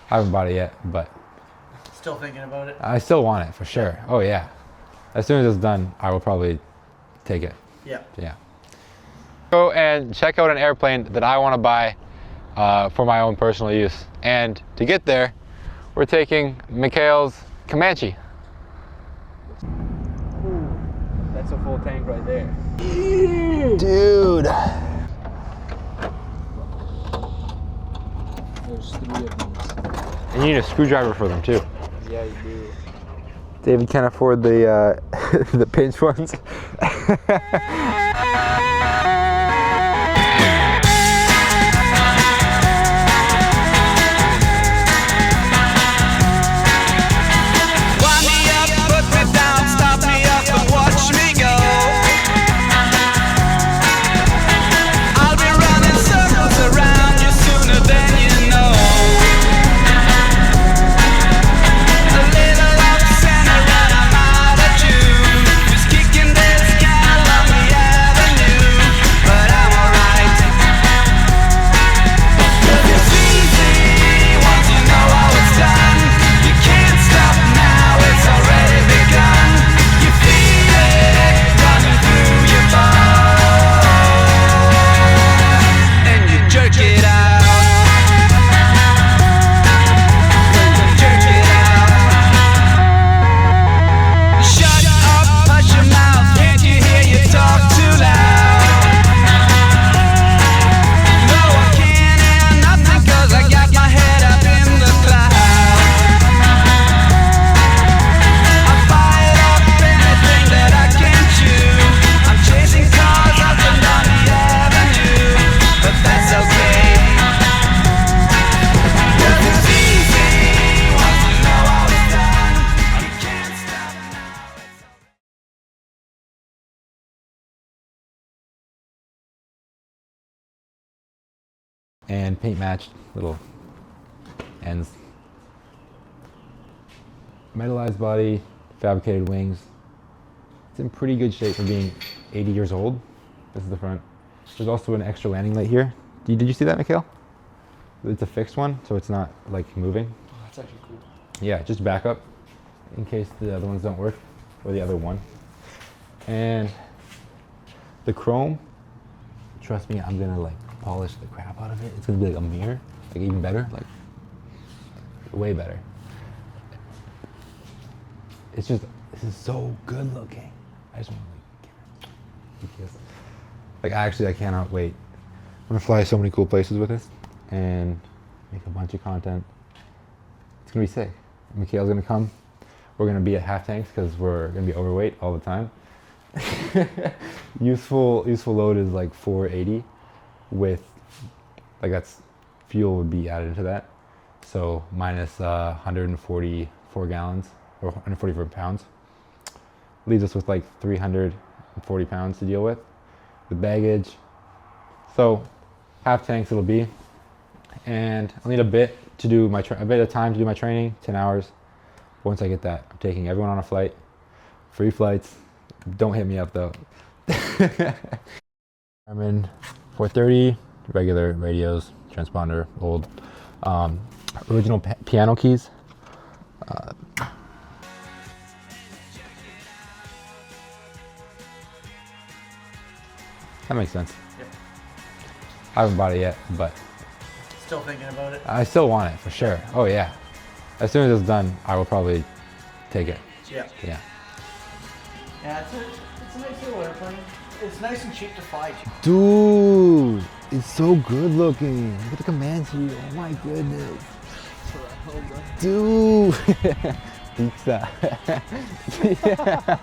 I haven't bought it yet, but Still thinking about it? I still want it for sure. Oh yeah. As soon as it's done, I will probably take it. Yeah. Yeah. Go and check out an airplane that I want to buy for my own personal use. And to get there, we're taking Mikhail's Comanche. Ooh, that's a full tank right there. Dude. There's 3 of these. And you need a screwdriver for them too. Yeah, you do. David can't afford the the pinch ones. And paint matched little ends. Metallized body, fabricated wings. It's in pretty good shape for being 80 years old. This is the front. There's also an extra landing light here. Did you see that, Mikhail? It's a fixed one, so it's not like moving. Oh, that's actually cool. Yeah, just backup in case the other ones don't work, or the other one. And the chrome, trust me, I'm gonna like polish the crap out of it. It's gonna be like a mirror, like even better, like way better. It's just, this is so good looking. I just want to like, kiss. Like actually, I cannot wait. I'm gonna fly so many cool places with this and make a bunch of content. It's gonna be sick. Mikhail's gonna come. We're gonna be at half tanks because we're gonna be overweight all the time. useful load is like 480 with, like that's, fuel would be added into that. So minus 144 gallons or 144 pounds. Leaves us with like 340 pounds to deal with baggage. So half tanks it'll be. And I'll need a bit to do my, a bit of time to do my training, 10 hours. Once I get that, I'm taking everyone on a flight, free flights. Don't hit me up though. Garmin 430, regular radios, transponder, old, original piano keys. That makes sense. Yep. I haven't bought it yet, but Still thinking about it? I still want it for sure. Oh yeah. As soon as it's done, I will probably take it. Yeah. Yeah. Yeah, it's a nice little airplane. It's nice and cheap to fly. Dude, it's so good looking. Look at the Comanche. Oh my goodness. Dude. Pizza. Yeah.